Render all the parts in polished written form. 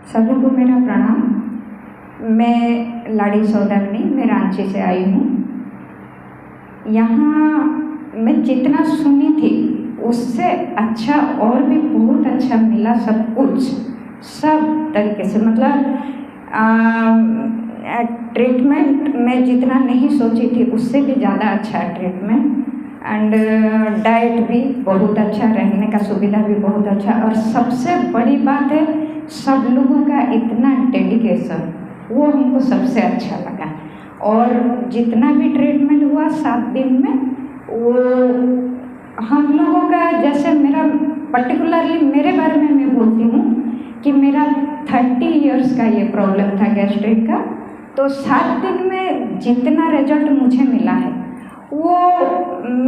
सभी को मेरा प्रणाम। मैं लाड़ी सौदागनी, मैं रांची से आई हूँ। यहाँ मैं जितना सुनी थी उससे अच्छा और भी बहुत अच्छा मिला। सब कुछ सब तरीके से, मतलब ट्रीटमेंट मैं जितना नहीं सोची थी उससे भी ज़्यादा अच्छा ट्रीटमेंट, एंड डाइट भी बहुत अच्छा, रहने का सुविधा भी बहुत अच्छा, और सबसे बड़ी बात है सब लोगों का इतना डेडिकेशन, वो हमको सबसे अच्छा लगा। और जितना भी ट्रीटमेंट हुआ 7 दिन में, वो हम लोगों का, जैसे मेरा पर्टिकुलरली मेरे बारे में मैं बोलती हूँ कि मेरा 30 इयर्स का ये प्रॉब्लम था गैस्ट्रिक का। तो 7 दिन में जितना रिजल्ट मुझे मिला है वो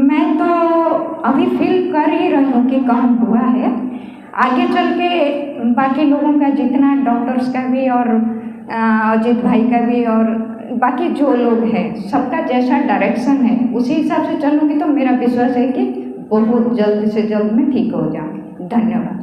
मैं तो अभी फील कर ही रही हूँ कि कम हुआ है। आगे चल के बाकी लोगों का, जितना डॉक्टर्स का भी और अजीत भाई का भी और बाकी जो लोग हैं, सबका जैसा डायरेक्शन है उसी हिसाब से चलूँगी तो मेरा विश्वास है कि बहुत जल्द से जल्द मैं ठीक हो जाऊँगी। धन्यवाद।